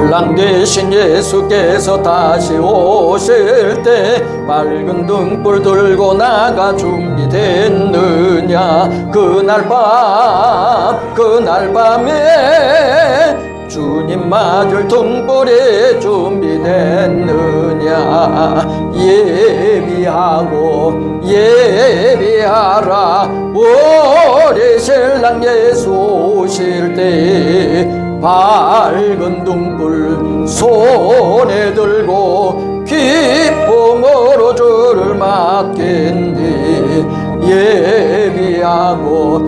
신랑 되신 예수께서 다시 오실 때 맑은 등불 들고 나가 준비됐느냐. 그날 밤에 주님 맞을 등불이 준비됐느냐. 예비하라. 우리 신랑 예수 오실 때 밝은 등불 손에 들고 기쁨으로 주를 맞겠니. 예비하라.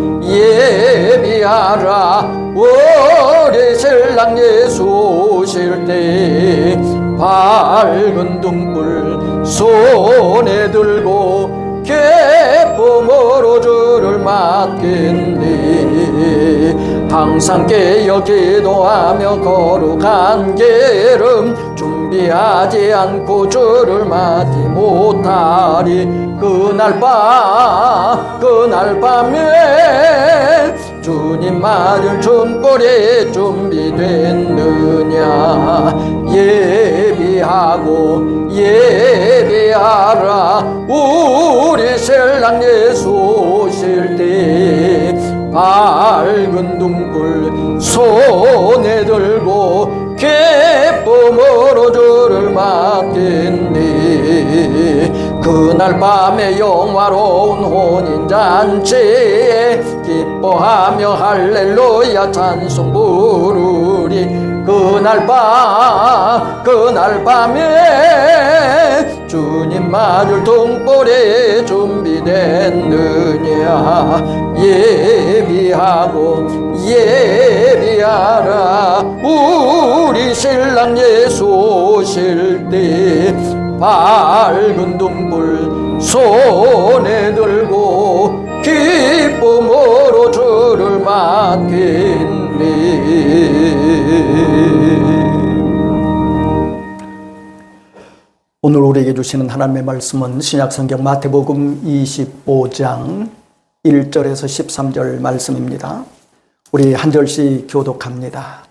우리 신랑 예수 오실 때 밝은 등불 손에 들고 기쁨으로 주를 맞겠니. 항상 깨어 기도하며 거룩한 길음 준비하지 않고 주를 맞지 못하리. 그날 밤에 주님 맞을 등불이 준비됐느냐. 예비하라. 우리 신랑 예수 오실 때 밝은 등불 손에 들고 기쁨으로 주를 맞겠니. 그날 밤에 영화로운 혼인잔치에 기뻐하며 할렐루야 찬송 부르리. 그날 밤에 주님 맞을 등불이 준비됐느냐. 예비하라. 우리 신랑 예수 오실 때 밝은 등불 손에 들고 기쁨으로 주를 맞겠니. 오늘 우리에게 주시는 하나님의 말씀은 신약성경 마태복음 25장 1절에서 13절 말씀입니다. 우리 한 절씩 교독합니다.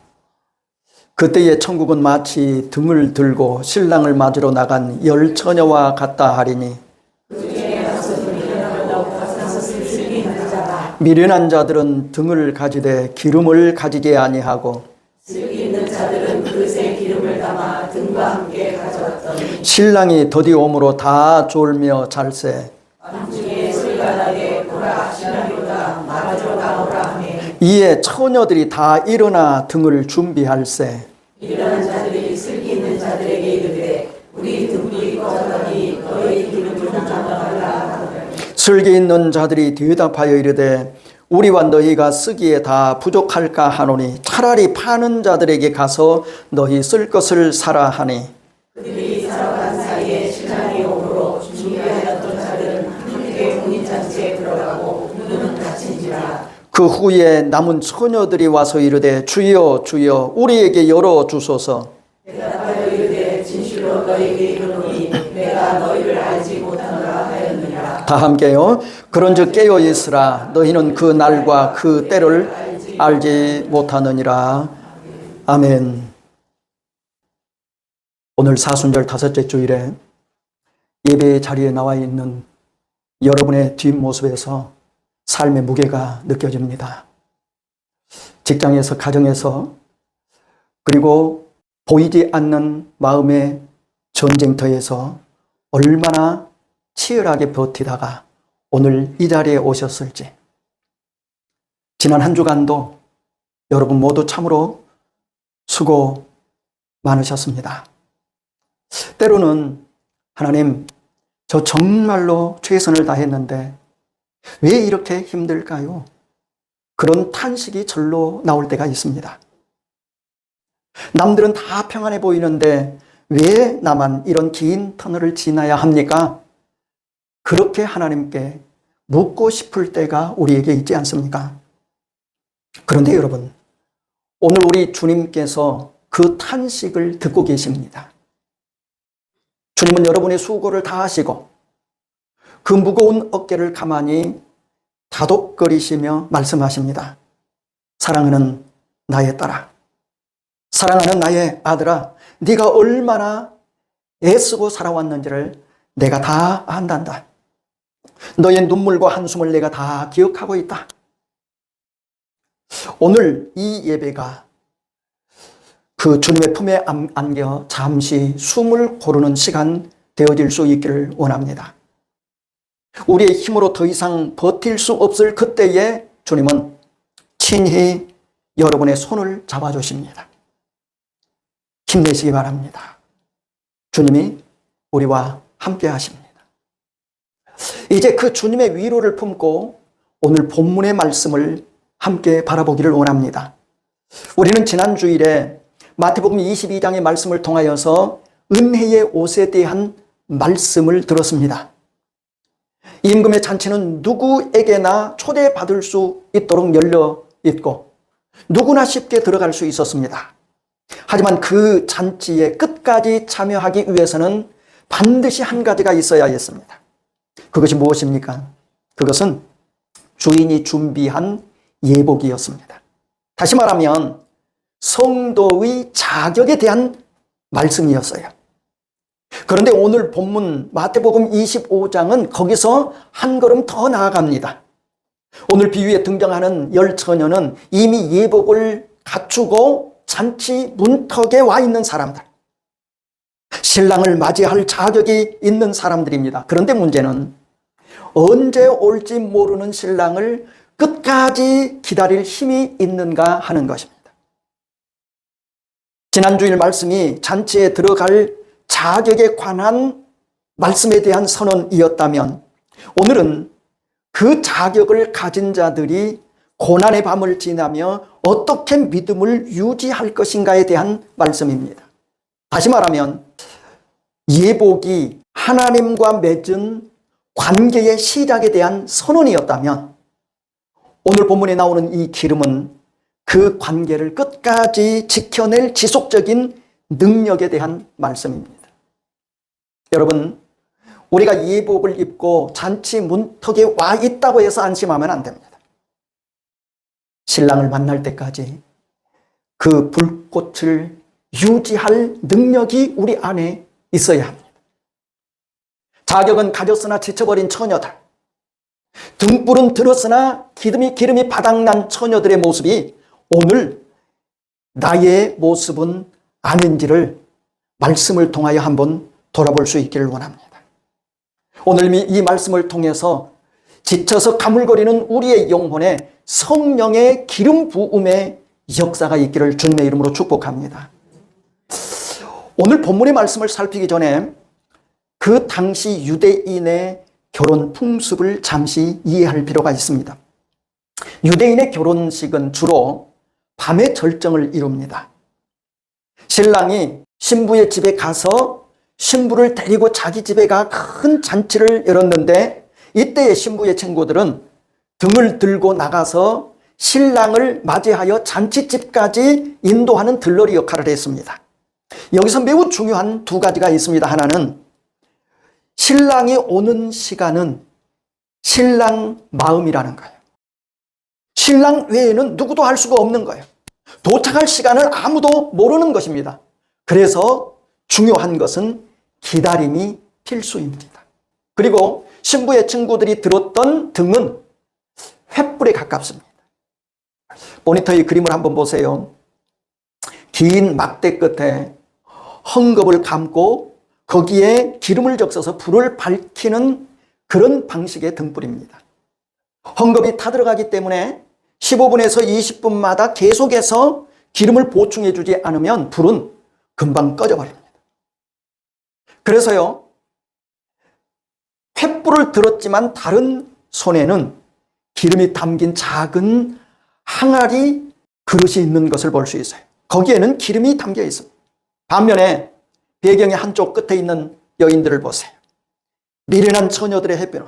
그때의 천국은 마치 등을 들고 신랑을 맞으러 나간 10 처녀와 같다 하리니 미련한 자들은 등을 가지되 기름을 가지지 아니하고 슬기 있는 자들은 그릇에 기름을 담아 등과 함께 가져왔더니 신랑이 더디 오므로 다 졸며 잘세. 밤중에 소리가 나게 보라 신랑이 오다 맞으러 나오라 하매 이에 처녀들이 다 일어나 등을 준비할세. 미련한 자들이 슬기 있는 자들에게 이르되 우리 등불이 꺼졌더니 너희 기름을 담아달라 하더니 슬기 있는 자들이 대답하여 이르되 우리와 너희가 쓰기에 다 부족할까 하노니 차라리 파는 자들에게 가서 너희 쓸 것을 사라 하니 그들이 살아간 사이에 신랑이 오므로 준비하였던 자들은 함께 혼인잔치에 들어가고 문은 닫힌지라. 그 후에 남은 처녀들이 와서 이르되 주여 주여 우리에게 열어 주소서. 대답하여 이르되 진실로 너희에게 이르노니 내가 너희를 알지 못하노라 하였느니라. 다 함께요. 그런즉 깨어 있으라. 너희는 그 날과 그 때를 알지 못하느니라. 아멘. 오늘 사순절 5째 주일에 예배 자리에 나와 있는 여러분의 뒷모습에서 삶의 무게가 느껴집니다. 직장에서, 가정에서, 그리고 보이지 않는 마음의 전쟁터에서 얼마나 치열하게 버티다가 오늘 이 자리에 오셨을지. 지난 한 주간도 여러분 모두 참으로 수고 많으셨습니다. 때로는 하나님, 저 정말로 최선을 다했는데 왜 이렇게 힘들까요? 그런 탄식이 절로 나올 때가 있습니다. 남들은 다 평안해 보이는데 왜 나만 이런 긴 터널을 지나야 합니까? 그렇게 하나님께 묻고 싶을 때가 우리에게 있지 않습니까? 그런데 여러분, 오늘 우리 주님께서 그 탄식을 듣고 계십니다. 주님은 여러분의 수고를 다 하시고 그 무거운 어깨를 가만히 다독거리시며 말씀하십니다. 사랑하는 나의 딸아, 사랑하는 나의 아들아, 네가 얼마나 애쓰고 살아왔는지를 내가 다 안단다. 너의 눈물과 한숨을 내가 다 기억하고 있다. 오늘 이 예배가 그 주님의 품에 안겨 잠시 숨을 고르는 시간 되어질 수 있기를 원합니다. 우리의 힘으로 더 이상 버틸 수 없을 그때에 주님은 친히 여러분의 손을 잡아주십니다. 힘내시기 바랍니다. 주님이 우리와 함께 하십니다. 이제 그 주님의 위로를 품고 오늘 본문의 말씀을 함께 바라보기를 원합니다. 우리는 지난 주일에 마태복음 22장의 말씀을 통하여서 은혜의 옷에 대한 말씀을 들었습니다. 임금의 잔치는 누구에게나 초대받을 수 있도록 열려 있고 누구나 쉽게 들어갈 수 있었습니다. 하지만 그 잔치에 끝까지 참여하기 위해서는 반드시 한 가지가 있어야 했습니다. 그것이 무엇입니까? 그것은 주인이 준비한 예복이었습니다. 다시 말하면 성도의 자격에 대한 말씀이었어요. 그런데 오늘 본문 마태복음 25장은 거기서 한 걸음 더 나아갑니다. 오늘 비유에 등장하는 10처녀는 이미 예복을 갖추고 잔치 문턱에 와 있는 사람들, 신랑을 맞이할 자격이 있는 사람들입니다. 그런데 문제는 언제 올지 모르는 신랑을 끝까지 기다릴 힘이 있는가 하는 것입니다. 지난 주일 말씀이 잔치에 들어갈 자격에 관한 말씀에 대한 선언이었다면 오늘은 그 자격을 가진 자들이 고난의 밤을 지나며 어떻게 믿음을 유지할 것인가에 대한 말씀입니다. 다시 말하면 예복이 하나님과 맺은 관계의 시작에 대한 선언이었다면 오늘 본문에 나오는 이 기름은 그 관계를 끝까지 지켜낼 지속적인 능력에 대한 말씀입니다. 여러분, 우리가 예복을 입고 잔치 문턱에 와 있다고 해서 안심하면 안 됩니다. 신랑을 만날 때까지 그 불꽃을 유지할 능력이 우리 안에 있어야 합니다. 자격은 가졌으나 지쳐버린 처녀들, 등불은 들었으나 기름이 바닥난 처녀들의 모습이 오늘 나의 모습은 아닌지를 말씀을 통하여 한번 돌아볼 수 있기를 원합니다. 오늘 이 말씀을 통해서 지쳐서 가물거리는 우리의 영혼에 성령의 기름 부음의 역사가 있기를 주님의 이름으로 축복합니다. 오늘 본문의 말씀을 살피기 전에 그 당시 유대인의 결혼 풍습을 잠시 이해할 필요가 있습니다. 유대인의 결혼식은 주로 밤에 절정을 이룹니다. 신랑이 신부의 집에 가서 신부를 데리고 자기 집에 가 큰 잔치를 열었는데 이때의 신부의 친구들은 등을 들고 나가서 신랑을 맞이하여 잔치집까지 인도하는 들러리 역할을 했습니다. 여기서 매우 중요한 두 가지가 있습니다. 하나는 신랑이 오는 시간은 신랑 마음이라는 거예요. 신랑 외에는 누구도 알 수가 없는 거예요. 도착할 시간을 아무도 모르는 것입니다. 그래서 중요한 것은 기다림이 필수입니다. 그리고 신부의 친구들이 들었던 등은 횃불에 가깝습니다. 모니터의 그림을 한번 보세요. 긴 막대 끝에 헝겊을 감고 거기에 기름을 적셔서 불을 밝히는 그런 방식의 등불입니다. 헝겊이 타들어가기 때문에 15분에서 20분마다 계속해서 기름을 보충해 주지 않으면 불은 금방 꺼져버립니다. 그래서요, 횃불을 들었지만 다른 손에는 기름이 담긴 작은 항아리 그릇이 있는 것을 볼 수 있어요. 거기에는 기름이 담겨 있습니다. 반면에 배경의 한쪽 끝에 있는 여인들을 보세요. 미련한 처녀들의 햇불은,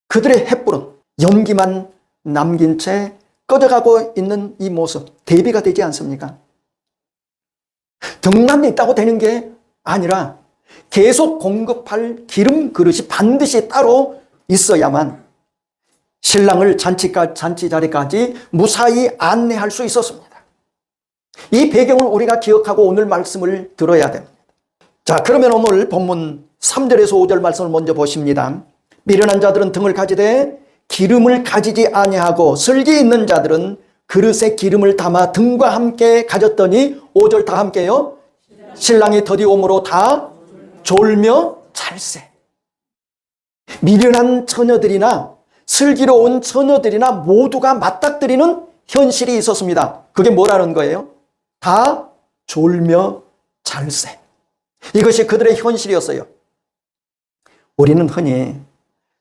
그들의 햇불은 연기만 남긴 채 꺼져가고 있는 이 모습, 대비가 되지 않습니까? 등남이 있다고 되는 게 아니라 계속 공급할 기름 그릇이 반드시 따로 있어야만 신랑을 잔치 자리까지 무사히 안내할 수 있었습니다. 이 배경을 우리가 기억하고 오늘 말씀을 들어야 됩니다. 자, 그러면 오늘 본문 3절에서 5절 말씀을 먼저 보십니다. 미련한 자들은 등을 가지되 기름을 가지지 아니하고 슬기 있는 자들은 그릇에 기름을 담아 등과 함께 가졌더니 5절 다 함께요. 신랑이 더디 오므로 다 졸며 찰세. 미련한 처녀들이나 슬기로운 처녀들이나 모두가 맞닥뜨리는 현실이 있었습니다. 그게 뭐라는 거예요? 다 졸며 찰세. 이것이 그들의 현실이었어요. 우리는 흔히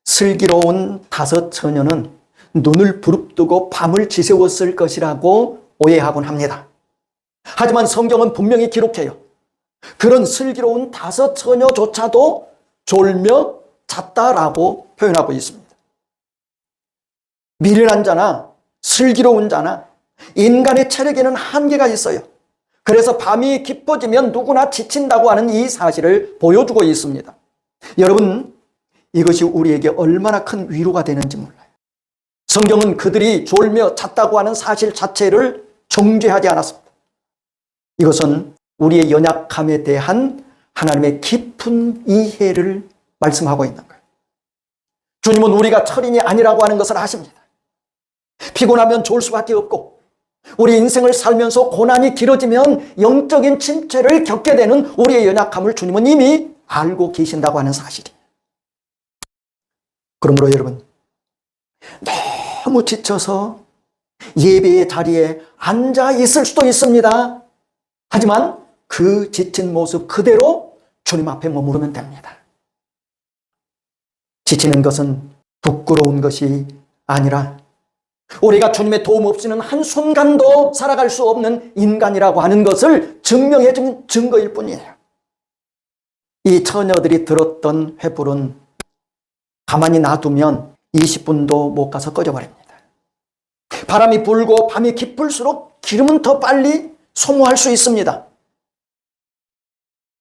슬기로운 다섯 처녀는 눈을 부릅뜨고 밤을 지새웠을 것이라고 오해하곤 합니다. 하지만 성경은 분명히 기록해요. 그런 슬기로운 다섯 처녀조차도 졸며 잤다라고 표현하고 있습니다. 미련한 자나 슬기로운 자나 인간의 체력에는 한계가 있어요. 그래서 밤이 깊어지면 누구나 지친다고 하는 이 사실을 보여주고 있습니다. 여러분, 이것이 우리에게 얼마나 큰 위로가 되는지 몰라요. 성경은 그들이 졸며 잤다고 하는 사실 자체를 정죄하지 않았습니다. 이것은 우리의 연약함에 대한 하나님의 깊은 이해를 말씀하고 있는 거예요. 주님은 우리가 철인이 아니라고 하는 것을 아십니다. 피곤하면 졸 수밖에 없고 우리 인생을 살면서 고난이 길어지면 영적인 침체를 겪게 되는 우리의 연약함을 주님은 이미 알고 계신다고 하는 사실이에요. 그러므로 여러분, 너무 지쳐서 예배의 자리에 앉아 있을 수도 있습니다. 하지만 그 지친 모습 그대로 주님 앞에 머무르면 됩니다. 지치는 것은 부끄러운 것이 아니라 우리가 주님의 도움 없이는 한순간도 살아갈 수 없는 인간이라고 하는 것을 증명해 준 증거일 뿐이에요. 이 처녀들이 들었던 횃불은 가만히 놔두면 20분도 못 가서 꺼져버립니다. 바람이 불고 밤이 깊을수록 기름은 더 빨리 소모할 수 있습니다.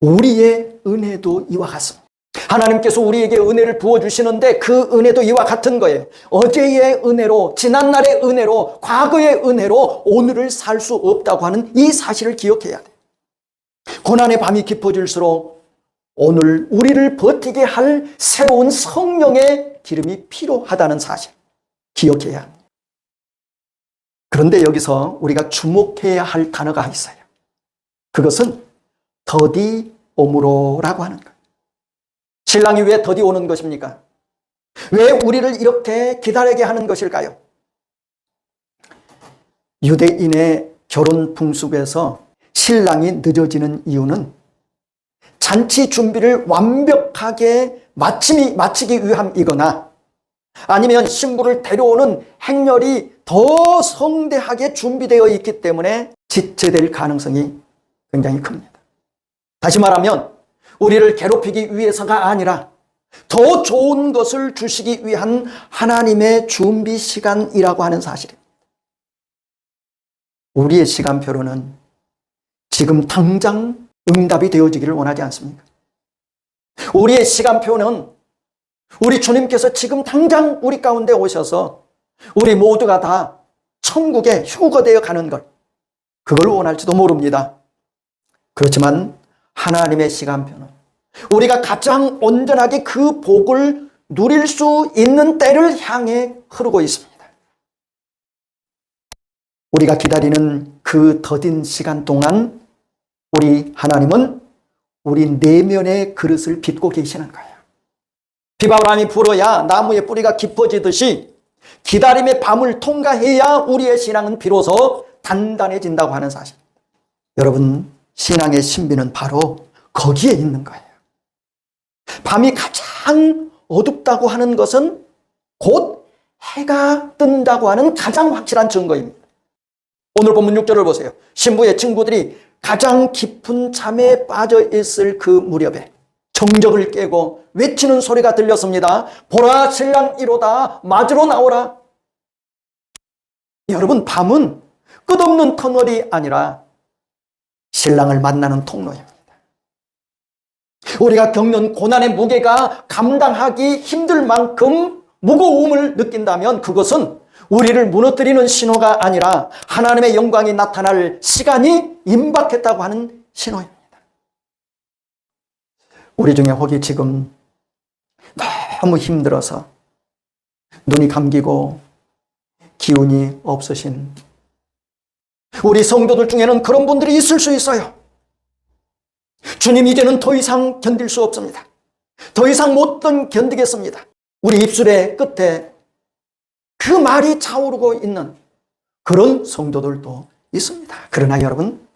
우리의 은혜도 이와 같습니다. 하나님께서 우리에게 은혜를 부어주시는데 그 은혜도 이와 같은 거예요. 어제의 은혜로, 지난날의 은혜로, 과거의 은혜로 오늘을 살 수 없다고 하는 이 사실을 기억해야 돼요. 고난의 밤이 깊어질수록 오늘 우리를 버티게 할 새로운 성령의 기름이 필요하다는 사실 기억해야 합니다. 그런데 여기서 우리가 주목해야 할 단어가 있어요. 그것은 더디 오므로라고 하는 거예요. 신랑이 왜 더디 오는 것입니까? 왜 우리를 이렇게 기다리게 하는 것일까요? 유대인의 결혼 풍습에서 신랑이 늦어지는 이유는 잔치 준비를 완벽하게 마치기 위함이거나 아니면 신부를 데려오는 행렬이 더 성대하게 준비되어 있기 때문에 지체될 가능성이 굉장히 큽니다. 다시 말하면 우리를 괴롭히기 위해서가 아니라 더 좋은 것을 주시기 위한 하나님의 준비 시간이라고 하는 사실입니다. 우리의 시간표로는 지금 당장 응답이 되어지기를 원하지 않습니까? 우리의 시간표는 우리 주님께서 지금 당장 우리 가운데 오셔서 우리 모두가 다 천국에 휴거되어 가는 것, 그걸 원할지도 모릅니다. 그렇지만 하나님의 시간표는 우리가 가장 온전하게 그 복을 누릴 수 있는 때를 향해 흐르고 있습니다. 우리가 기다리는 그 더딘 시간 동안 우리 하나님은 우리 내면의 그릇을 빚고 계시는 거예요. 비바람이 불어야 나무의 뿌리가 깊어지듯이 기다림의 밤을 통과해야 우리의 신앙은 비로소 단단해진다고 하는 사실. 여러분, 신앙의 신비는 바로 거기에 있는 거예요. 밤이 가장 어둡다고 하는 것은 곧 해가 뜬다고 하는 가장 확실한 증거입니다. 오늘 본문 6절을 보세요. 신부의 친구들이 가장 깊은 잠에 빠져 있을 그 무렵에 정적을 깨고 외치는 소리가 들렸습니다. 보라, 신랑 이로다, 맞으러 나오라. 여러분, 밤은 끝없는 터널이 아니라 신랑을 만나는 통로입니다. 우리가 겪는 고난의 무게가 감당하기 힘들 만큼 무거움을 느낀다면 그것은 우리를 무너뜨리는 신호가 아니라 하나님의 영광이 나타날 시간이 임박했다고 하는 신호입니다. 우리 중에 혹이 지금 너무 힘들어서 눈이 감기고 기운이 없으신 우리 성도들 중에는 그런 분들이 있을 수 있어요. 주님, 이제는 더 이상 견딜 수 없습니다. 더 이상 못 견디겠습니다. 우리 입술의 끝에 그 말이 차오르고 있는 그런 성도들도 있습니다. 그러나 여러분,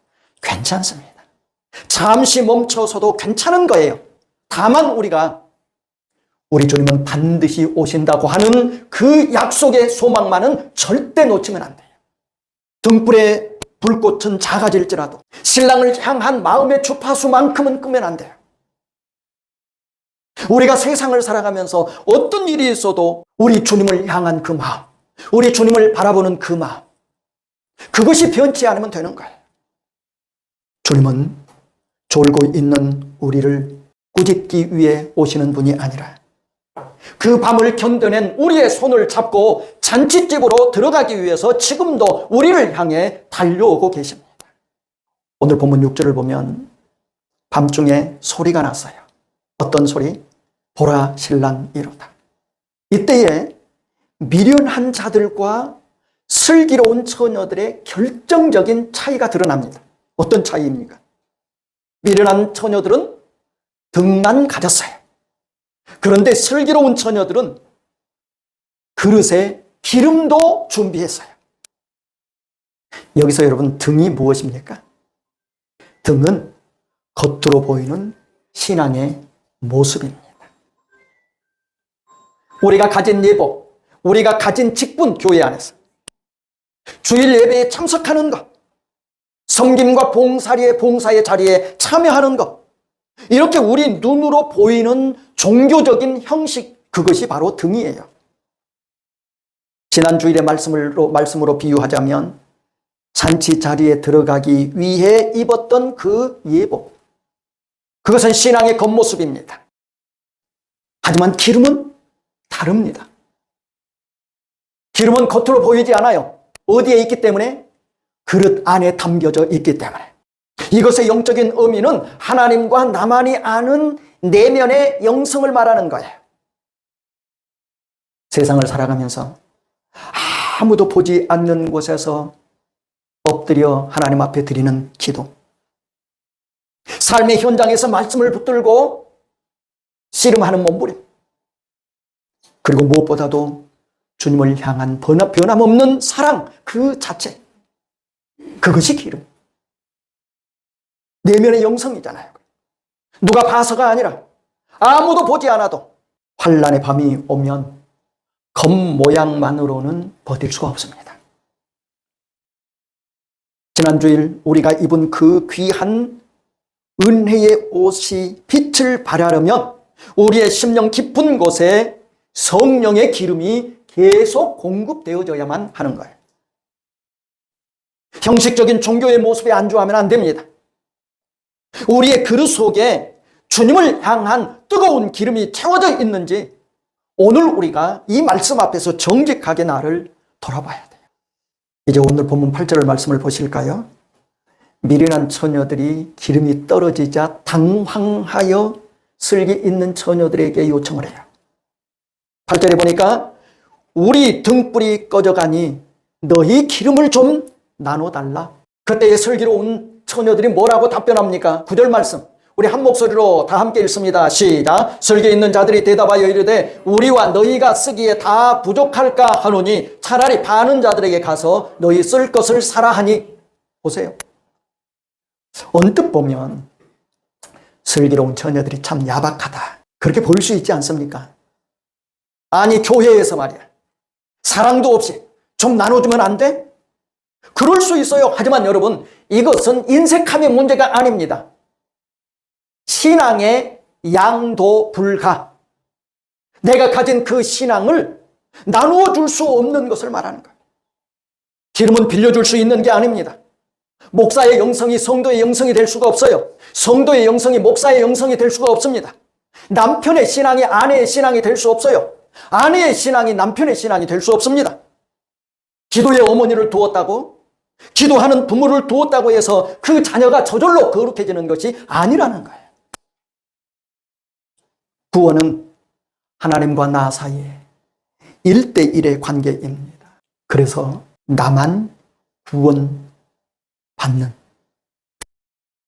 괜찮습니다. 잠시 멈춰서도 괜찮은 거예요. 다만 우리 주님은 반드시 오신다고 하는 그 약속의 소망만은 절대 놓치면 안 돼요. 등불의 불꽃은 작아질지라도 신랑을 향한 마음의 주파수만큼은 끄면 안 돼요. 우리가 세상을 살아가면서 어떤 일이 있어도 우리 주님을 향한 그 마음, 우리 주님을 바라보는 그 마음, 그것이 변치 않으면 되는 거예요. 주님은 졸고 있는 우리를 꾸짖기 위해 오시는 분이 아니라 그 밤을 견뎌낸 우리의 손을 잡고 잔치집으로 들어가기 위해서 지금도 우리를 향해 달려오고 계십니다. 오늘 본문 6절을 보면 밤중에 소리가 났어요. 어떤 소리? 보라, 신랑 이로다. 이때에 미련한 자들과 슬기로운 처녀들의 결정적인 차이가 드러납니다. 어떤 차이입니까? 미련한 처녀들은 등만 가졌어요. 그런데 슬기로운 처녀들은 그릇에 기름도 준비했어요. 여기서 여러분, 등이 무엇입니까? 등은 겉으로 보이는 신앙의 모습입니다. 우리가 가진 예복, 우리가 가진 직분, 교회 안에서 주일 예배에 참석하는 것, 섬김과 봉사의 자리에 참여하는 것, 이렇게 우리 눈으로 보이는 종교적인 형식, 그것이 바로 등이에요. 지난 주일의 말씀으로 비유하자면 잔치 자리에 들어가기 위해 입었던 그 예복, 그것은 신앙의 겉모습입니다. 하지만 기름은 다릅니다. 기름은 겉으로 보이지 않아요. 어디에 있기 때문에? 그릇 안에 담겨져 있기 때문에. 이것의 영적인 의미는 하나님과 나만이 아는 내면의 영성을 말하는 거예요. 세상을 살아가면서 아무도 보지 않는 곳에서 엎드려 하나님 앞에 드리는 기도, 삶의 현장에서 말씀을 붙들고 씨름하는 몸부림, 그리고 무엇보다도 주님을 향한 변함없는 사랑 그 자체, 그것이 기름, 내면의 영성이잖아요. 누가 봐서가 아니라 아무도 보지 않아도 환난의 밤이 오면 겉모양만으로는 버틸 수가 없습니다. 지난 주일 우리가 입은 그 귀한 은혜의 옷이 빛을 발하려면 우리의 심령 깊은 곳에 성령의 기름이 계속 공급되어져야만 하는 거예요. 형식적인 종교의 모습에 안주하면 안 됩니다. 우리의 그릇 속에 주님을 향한 뜨거운 기름이 채워져 있는지 오늘 우리가 이 말씀 앞에서 정직하게 나를 돌아봐야 돼요. 이제 오늘 본문 8절 말씀을 보실까요? 미련한 처녀들이 기름이 떨어지자 당황하여 슬기 있는 처녀들에게 요청을 해요. 8절에 보니까 우리 등불이 꺼져가니 너희 기름을 좀 나눠달라. 그때의 슬기로운 처녀들이 뭐라고 답변합니까? 9절 말씀 우리 한 목소리로 다 함께 읽습니다. 시작. 슬기 있는 자들이 대답하여 이르되 우리와 너희가 쓰기에 다 부족할까 하노니 차라리 파는 자들에게 가서 너희 쓸 것을 사라 하니. 보세요. 언뜻 보면 슬기로운 처녀들이 참 야박하다, 그렇게 볼 수 있지 않습니까? 아니, 교회에서 말이야, 사랑도 없이 좀 나눠주면 안 돼? 그럴 수 있어요. 하지만 여러분, 이것은 인색함의 문제가 아닙니다. 신앙의 양도 불가. 내가 가진 그 신앙을 나누어 줄 수 없는 것을 말하는 거예요. 기름은 빌려줄 수 있는 게 아닙니다. 목사의 영성이 성도의 영성이 될 수가 없어요. 성도의 영성이 목사의 영성이 될 수가 없습니다. 남편의 신앙이 아내의 신앙이 될 수 없어요. 아내의 신앙이 남편의 신앙이 될 수 없습니다. 기도의 어머니를 두었다고, 기도하는 부모를 두었다고 해서 그 자녀가 저절로 거룩해지는 것이 아니라는 거예요. 구원은 하나님과 나 사이에 1대1의 관계입니다. 그래서 나만 구원받는,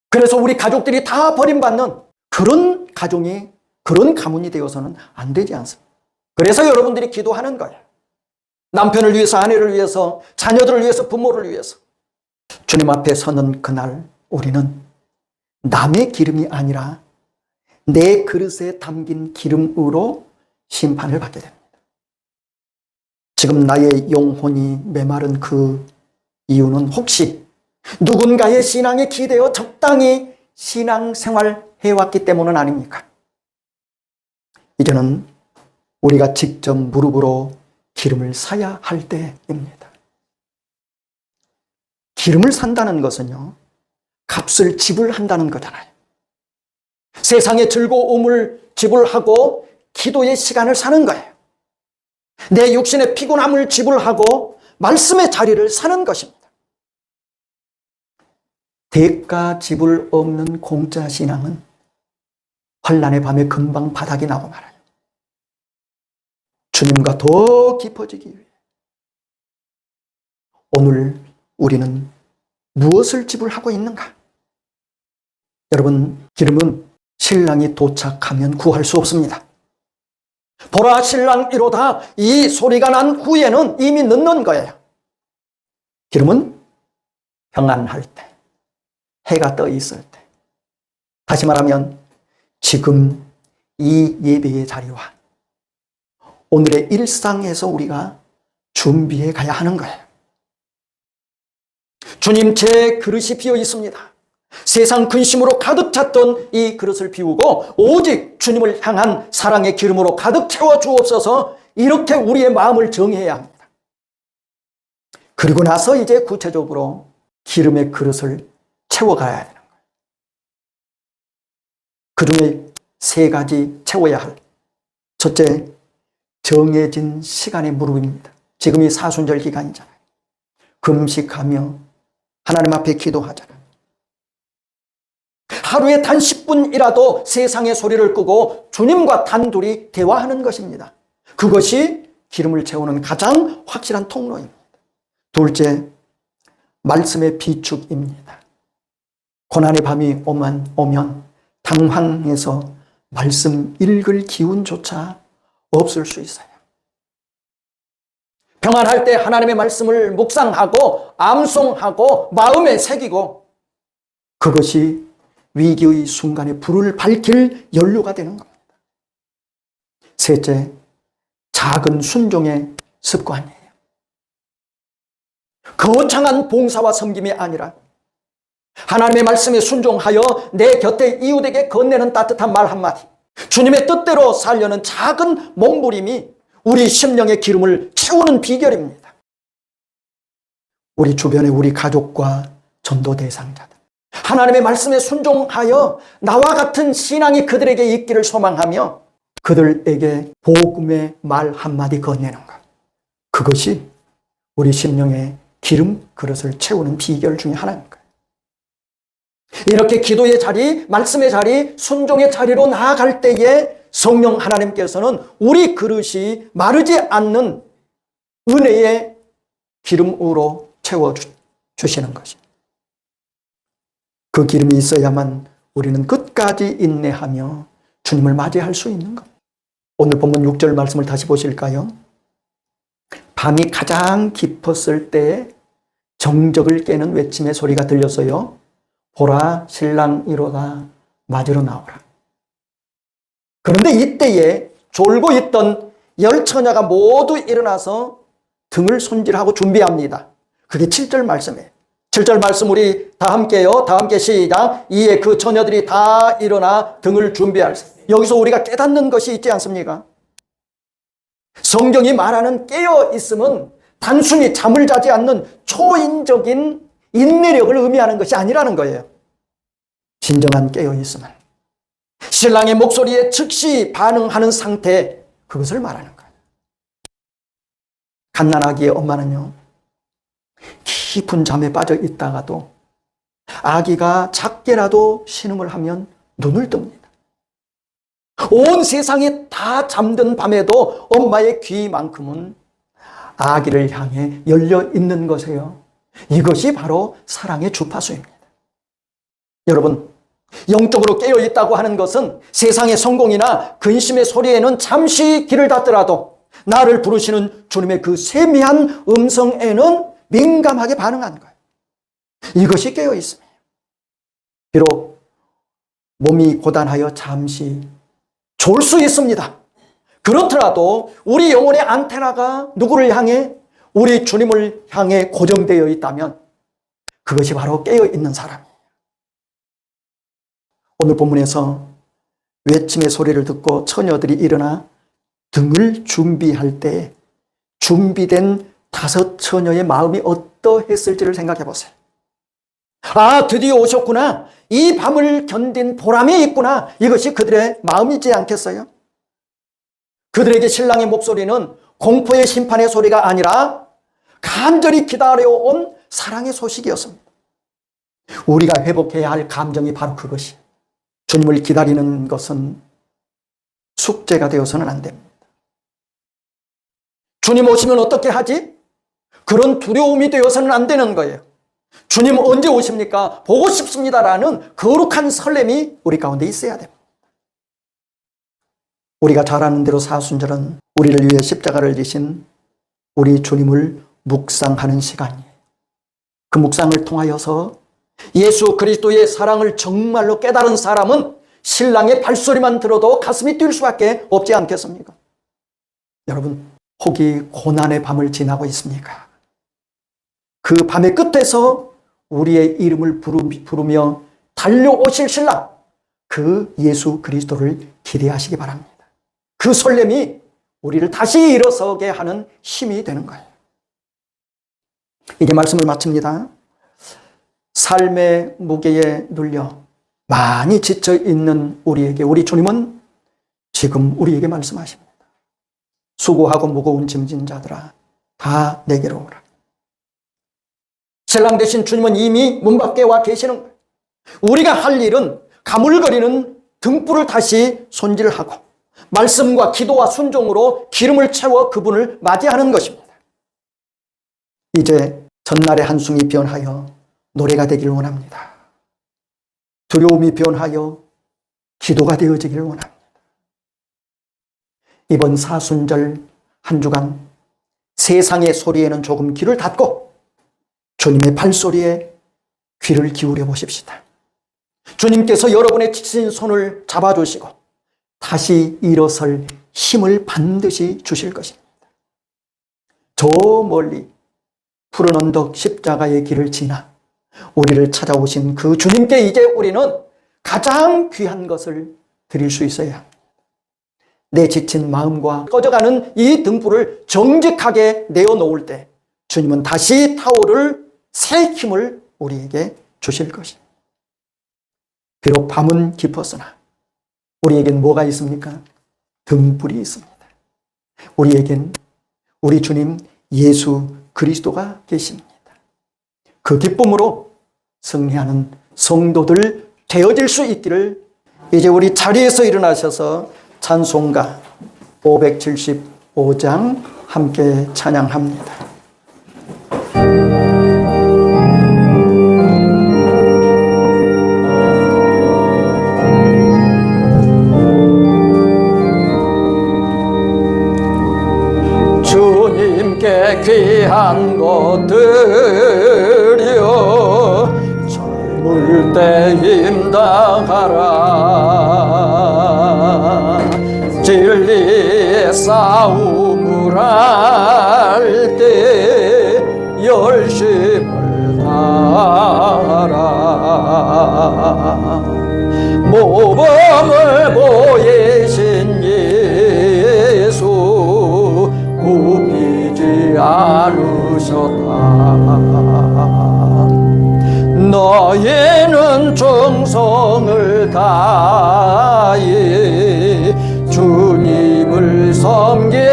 그래서 우리 가족들이 다 버림받는 그런 가정이, 그런 가문이 되어서는 안 되지 않습니까? 그래서 여러분들이 기도하는 거예요. 남편을 위해서, 아내를 위해서, 자녀들을 위해서, 부모를 위해서. 주님 앞에 서는 그날 우리는 남의 기름이 아니라 내 그릇에 담긴 기름으로 심판을 받게 됩니다. 지금 나의 영혼이 메마른 그 이유는 혹시 누군가의 신앙에 기대어 적당히 신앙생활 해왔기 때문은 아닙니까? 이제는 우리가 직접 무릎으로 기름을 사야 할 때입니다. 기름을 산다는 것은요, 값을 지불한다는 거잖아요. 세상의 즐거움을 지불하고 기도의 시간을 사는 거예요. 내 육신의 피곤함을 지불하고 말씀의 자리를 사는 것입니다. 대가 지불 없는 공짜 신앙은 환난의 밤에 금방 바닥이 나고 말아요. 주님과 더 깊어지기 위해 오늘 우리는 무엇을 지불하고 있는가? 여러분, 기름은 신랑이 도착하면 구할 수 없습니다. 보라, 신랑 이로다, 이 소리가 난 후에는 이미 늦는 거예요. 기름은 평안할 때, 해가 떠 있을 때, 다시 말하면 지금 이 예배의 자리와 오늘의 일상에서 우리가 준비해 가야 하는 거예요. 주님, 제 그릇이 비어 있습니다. 세상 근심으로 가득 찼던 이 그릇을 비우고 오직 주님을 향한 사랑의 기름으로 가득 채워 주옵소서, 이렇게 우리의 마음을 정해야 합니다. 그리고 나서 이제 구체적으로 기름의 그릇을 채워가야 되는 거예요. 그중에 3가지 채워야 할, 첫째, 정해진 시간의 무릎입니다. 지금이 사순절 기간이잖아요. 금식하며 하나님 앞에 기도하잖아요. 하루에 단 10분이라도 세상의 소리를 끄고 주님과 단둘이 대화하는 것입니다. 그것이 기름을 채우는 가장 확실한 통로입니다. 둘째, 말씀의 비축입니다. 고난의 밤이 오면 당황해서 말씀 읽을 기운조차 없을 수 있어요. 평안할 때 하나님의 말씀을 묵상하고 암송하고 마음에 새기고, 그것이 위기의 순간에 불을 밝힐 연료가 되는 겁니다. 셋째, 작은 순종의 습관이에요. 거창한 봉사와 섬김이 아니라 하나님의 말씀에 순종하여 내 곁에 이웃에게 건네는 따뜻한 말 한마디, 주님의 뜻대로 살려는 작은 몸부림이 우리 심령의 기름을 채우는 비결입니다. 우리 주변의 우리 가족과 전도 대상자들, 하나님의 말씀에 순종하여 나와 같은 신앙이 그들에게 있기를 소망하며 그들에게 복음의 말 한마디 건네는 것, 그것이 우리 심령의 기름 그릇을 채우는 비결 중에 하나인 거예요. 이렇게 기도의 자리, 말씀의 자리, 순종의 자리로 나아갈 때에 성령 하나님께서는 우리 그릇이 마르지 않는 은혜의 기름으로 채워주시는 것입니다. 그 기름이 있어야만 우리는 끝까지 인내하며 주님을 맞이할 수 있는 겁니다. 오늘 본문 6절 말씀을 다시 보실까요? 밤이 가장 깊었을 때 정적을 깨는 외침의 소리가 들렸어요. 보라, 신랑 이로다, 맞으러 나오라. 그런데 이때에 졸고 있던 10처녀가 모두 일어나서 등을 손질하고 준비합니다. 그게 7절 말씀이에요. 7절 말씀 우리 다 함께요. 다 함께 시작. 이에 그 처녀들이 다 일어나 등을 준비할 때, 여기서 우리가 깨닫는 것이 있지 않습니까? 성경이 말하는 깨어 있음은 단순히 잠을 자지 않는 초인적인 인내력을 의미하는 것이 아니라는 거예요. 진정한 깨어 있음은 신랑의 목소리에 즉시 반응하는 상태, 그것을 말하는 거예요. 갓난아기의 엄마는요, 깊은 잠에 빠져 있다가도 아기가 작게라도 신음을 하면 눈을 뜹니다. 온 세상이 다 잠든 밤에도 엄마의 귀만큼은 아기를 향해 열려 있는 것이에요. 이것이 바로 사랑의 주파수입니다. 여러분, 영적으로 깨어 있다고 하는 것은 세상의 성공이나 근심의 소리에는 잠시 귀를 닫더라도 나를 부르시는 주님의 그 세미한 음성에는 민감하게 반응하는 거예요. 이것이 깨어 있습니다. 비록 몸이 고단하여 잠시 졸 수 있습니다. 그렇더라도 우리 영혼의 안테나가 누구를 향해, 우리 주님을 향해 고정되어 있다면 그것이 바로 깨어 있는 사람이에요. 오늘 본문에서 외침의 소리를 듣고 처녀들이 일어나 등을 준비할 때 준비된 5 처녀의 마음이 어떠했을지를 생각해 보세요. 아, 드디어 오셨구나. 이 밤을 견딘 보람이 있구나. 이것이 그들의 마음이지 않겠어요? 그들에게 신랑의 목소리는 공포의 심판의 소리가 아니라 간절히 기다려온 사랑의 소식이었습니다. 우리가 회복해야 할 감정이 바로 그것이, 주님을 기다리는 것은 숙제가 되어서는 안 됩니다. 주님 오시면 어떻게 하지? 그런 두려움이 되어서는 안 되는 거예요. 주님 언제 오십니까? 보고 싶습니다라는 거룩한 설렘이 우리 가운데 있어야 됩니다. 우리가 잘 아는 대로 사순절은 우리를 위해 십자가를 지신 우리 주님을 묵상하는 시간이에요. 그 묵상을 통하여서 예수 그리스도의 사랑을 정말로 깨달은 사람은 신랑의 발소리만 들어도 가슴이 뛸 수밖에 없지 않겠습니까? 여러분, 혹이 고난의 밤을 지나고 있습니까? 그 밤의 끝에서 우리의 이름을 부르며 달려오실 신랑, 그 예수 그리스도를 기대하시기 바랍니다. 그 설렘이 우리를 다시 일어서게 하는 힘이 되는 거예요. 이제 말씀을 마칩니다. 삶의 무게에 눌려 많이 지쳐 있는 우리에게 우리 주님은 지금 우리에게 말씀하십니다. 수고하고 무거운 짐진 자들아, 다 내게로 오라. 신랑 되신 주님은 이미 문 밖에 와 계시는 거예요. 우리가 할 일은 가물거리는 등불을 다시 손질하고 말씀과 기도와 순종으로 기름을 채워 그분을 맞이하는 것입니다. 이제 전날의 한숨이 변하여 노래가 되기를 원합니다. 두려움이 변하여 기도가 되어지기를 원합니다. 이번 사순절 한 주간 세상의 소리에는 조금 귀를 닫고 주님의 발소리에 귀를 기울여 보십시다. 주님께서 여러분의 지친 손을 잡아주시고 다시 일어설 힘을 반드시 주실 것입니다. 저 멀리 푸른 언덕 십자가의 길을 지나 우리를 찾아오신 그 주님께 이제 우리는 가장 귀한 것을 드릴 수 있어야 합니다. 내 지친 마음과 꺼져가는 이 등불을 정직하게 내어놓을 때 주님은 다시 타오를 새 힘을 우리에게 주실 것입니다. 비록 밤은 깊었으나 우리에겐 뭐가 있습니까? 등불이 있습니다. 우리에겐 우리 주님 예수 그리스도가 계십니다. 그 기쁨으로 승리하는 성도들 되어질 수 있기를 이제 우리 자리에서 일어나셔서 찬송가 575장 함께 찬양합니다. 주님께 귀한 것들이여 젊을 때 힘당하라. 진리의 싸움을 할 때 열심을 다하라. 모범을 보이신 예수 굽히지 않으셨다. 너희는 정성을 다해 주님을 섬기어라.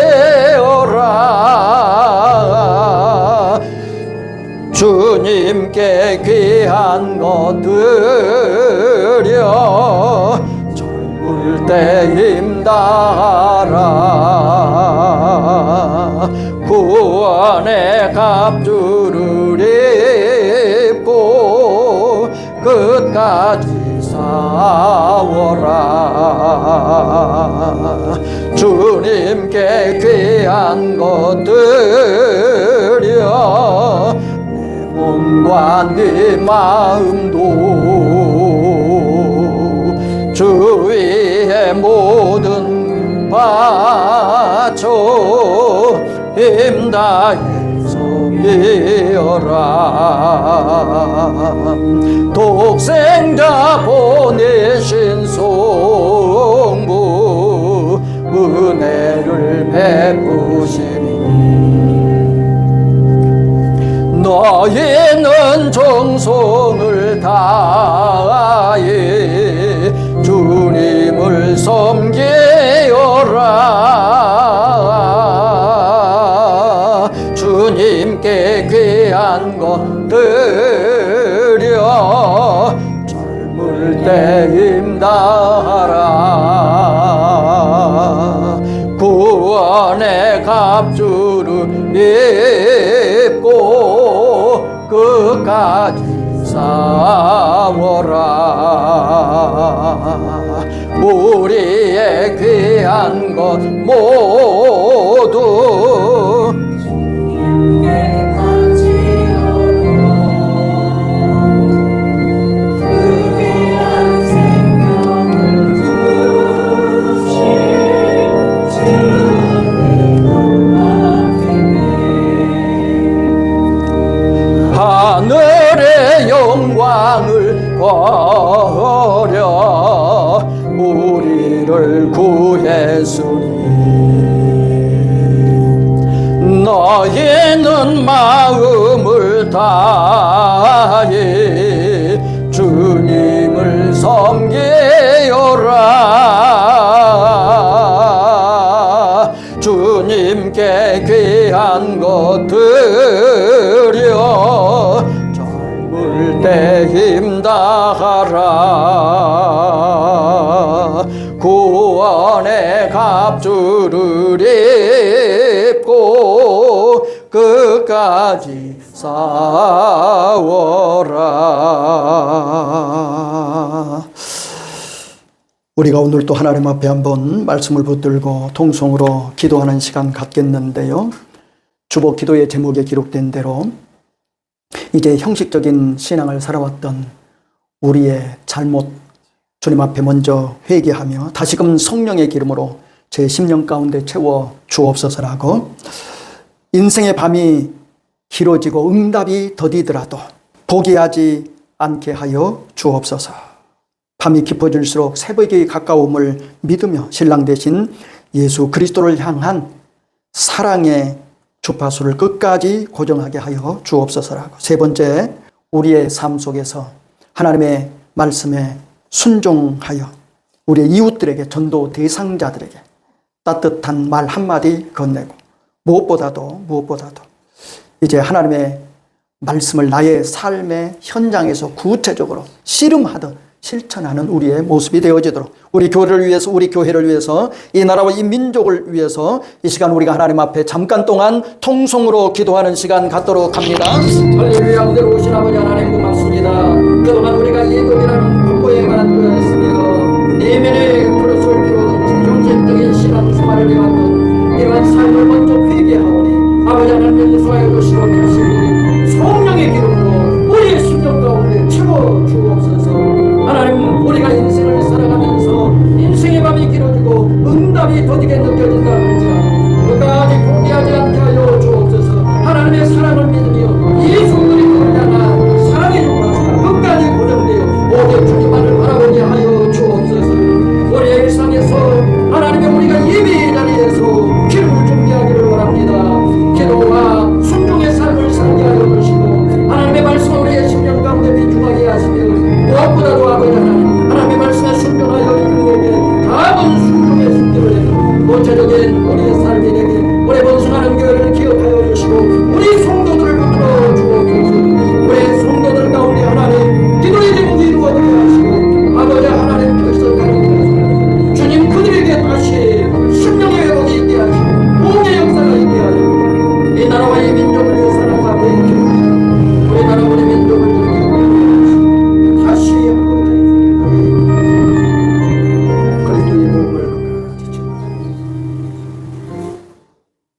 주님께 귀한 것 드려 젊을 때 힘다하라. 구원의 갑주를 입고 끝까지 싸워라. 주님께 귀한 것 드려 내 몸과 네 마음도 주 위에 모든 바쳐 힘다해서 미어라. 독생자 보내신 성부 은혜를 베푸시니 너희는 정성을 다해 주님을 섬기어라. 주님께 귀한 것 드려 젊을 때 힘다하라. 구원의 갑주를 입고 끝까지 싸워라. 우리의 귀한 것 모두 주님께 바치오고 그 귀한 생명을 주신 주님의 하늘의 영광을 버려 우리를 구했으니 너희는 마음을 다해 주님을 섬기어라. 주님께 귀한 것 드려 젊을 때 힘다하라. 구원의 갑주를 입고 끝까지 싸워라. 우리가 오늘 또 하나님 앞에 한번 말씀을 붙들고 통성으로 기도하는 시간 갖겠는데요. 주보 기도의 제목에 기록된 대로 이제 형식적인 신앙을 살아왔던 우리의 잘못 주님 앞에 먼저 회개하며 다시금 성령의 기름으로 제 심령 가운데 채워 주옵소서라고, 인생의 밤이 길어지고 응답이 더디더라도 포기하지 않게 하여 주옵소서. 밤이 깊어질수록 새벽이 가까움을 믿으며 신랑 되신 예수 그리스도를 향한 사랑의 주파수를 끝까지 고정하게 하여 주옵소서라고. 세 번째, 우리의 삶 속에서 하나님의 말씀에 순종하여 우리의 이웃들에게, 전도 대상자들에게 따뜻한 말 한마디 건네고, 무엇보다도 이제 하나님의 말씀을 나의 삶의 현장에서 구체적으로 씨름하듯 실천하는 우리의 모습이 되어지도록, 우리 교회를 위해서, 우리 교회를 위해서, 이 나라와 이 민족을 위해서 이 시간 우리가 하나님 앞에 잠깐 동안 통성으로 기도하는 시간 갖도록 합니다. 할렐루야. 그대로 오신 아버지 하나님 고맙습니다. 그동안 우리가 예금이라는 공부에 관한 거였으며 내면의 그릇을 비우는 정신적인 신앙생활을 해왔던 이러한 삶을 먼저 회개하오니 아버지 하나님 용서하여 주시고 하시고 성령의 기름으로 우리의 심령 가운데 채워 주옵소서. 하나님, 우리가 인생을 살아가면서 인생의 밤이 길어지고 응답이 더디게 느껴진다 할지라도 끝까지 포기하지 않게 하여 주옵소서. 하나님의 사랑을 믿으며 예수 그리스도를 향한 사랑의 주파수가 끝까지 고정되어 오직 주님만을 바라보게 하여 주옵소서. 우리의 일상에서 하나님의 우리가 예배의 자리에서 기름을 준비하기를 원합니다. 기도와 순종의 삶을 살게 하여 주시고 하나님의 말씀을 우리의 심령 가운데 비중하게 하시며 무엇보다도 아버지 하나님의 말씀에 순종하여 이루어게 다음은 순종의 순종을 내는 구체적인 우리의 삶이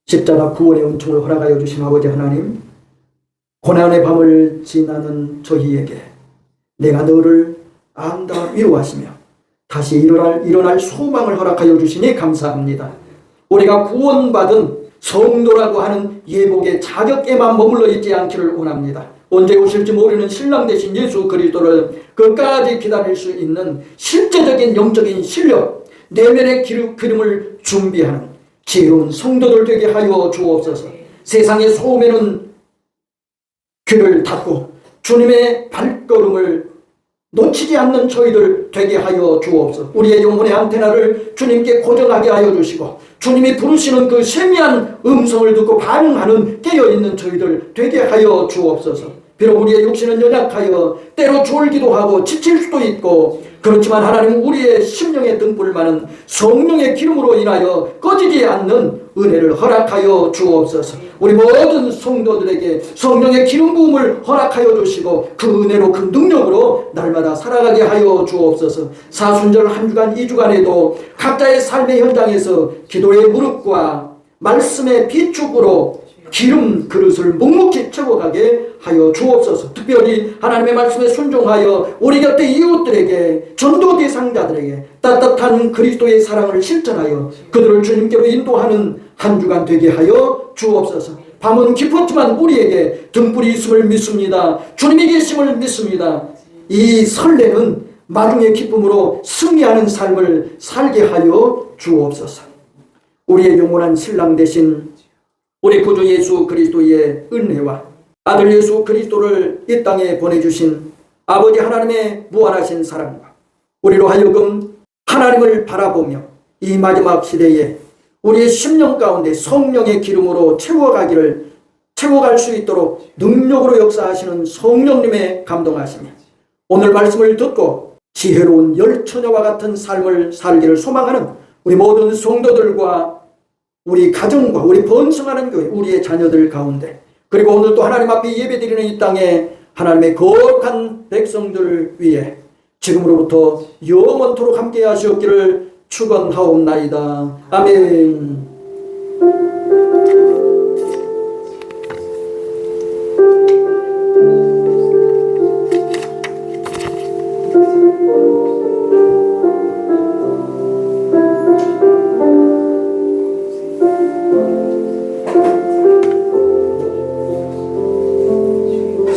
십자가 구원의 은총을 허락하여 주신 아버지 하나님, 고난의 밤을 지나는 저희에게 내가 너를 안다 위로하시며 다시 일어날 소망을 허락하여 주시니 감사합니다. 우리가 구원받은 성도라고 하는 예복의 자격에만 머물러 있지 않기를 원합니다. 언제 오실지 모르는 신랑 되신 예수 그리스도를 끝까지 기다릴 수 있는 실제적인 영적인 실력, 내면의 기름을 준비하는 지혜로운 성도들 되게 하여 주옵소서. 세상의 소음에는 귀를 닫고 주님의 발걸음을 놓치지 않는 저희들 되게 하여 주옵소서. 우리의 영혼의 안테나를 주님께 고정하게 하여 주시고 주님이 부르시는 그 세미한 음성을 듣고 반응하는 깨어있는 저희들 되게 하여 주옵소서. 비록 우리의 육신은 연약하여 때로 졸기도 하고 지칠 수도 있고, 그렇지만 하나님 우리의 심령의 등불만은 성령의 기름으로 인하여 꺼지지 않는 은혜를 허락하여 주옵소서. 우리 모든 성도들에게 성령의 기름 부음을 허락하여 주시고 그 은혜로 그 능력으로 날마다 살아가게 하여 주옵소서. 사순절 한 주간 2주간에도 각자의 삶의 현장에서 기도의 무릎과 말씀의 비축으로 기름 그릇을 묵묵히 채워가게 하여 주옵소서. 특별히 하나님의 말씀에 순종하여 우리 곁의 이웃들에게, 전도 대상자들에게 따뜻한 그리스도의 사랑을 실천하여 그들을 주님께로 인도하는 한 주간 되게 하여 주옵소서. 밤은 깊었지만 우리에게 등불이 있음을 믿습니다. 주님이 계심을 믿습니다. 이 설레는 마중의 기쁨으로 승리하는 삶을 살게 하여 주옵소서. 우리의 영원한 신랑 되신 우리 구주 예수 그리스도의 은혜와 아들 예수 그리스도를 이 땅에 보내주신 아버지 하나님의 무한하신 사랑과 우리로 하여금 하나님을 바라보며 이 마지막 시대에 우리의 심령 가운데 성령의 기름으로 채워갈 수 있도록 능력으로 역사하시는 성령님의 감동하시며 오늘 말씀을 듣고 지혜로운 열처녀와 같은 삶을 살기를 소망하는 우리 모든 성도들과 우리 가정과 우리 번성하는 교회, 우리의 자녀들 가운데, 그리고 오늘 또 하나님 앞에 예배드리는 이 땅에 하나님의 거룩한 백성들을 위해 지금으로부터 영원토록 함께 하시옵기를 축원하옵나이다. 아멘.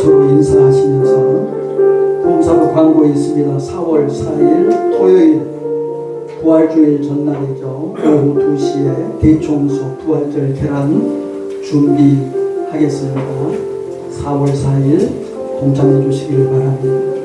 서로 인사하시면서 봉사부 광고에 있습니다. 4월 4일 토요일 부활주일 전날이죠. 오후 2시에 대청소 부활절 계란 준비하겠습니다. 4월 4일 동참해 주시기를 바랍니다.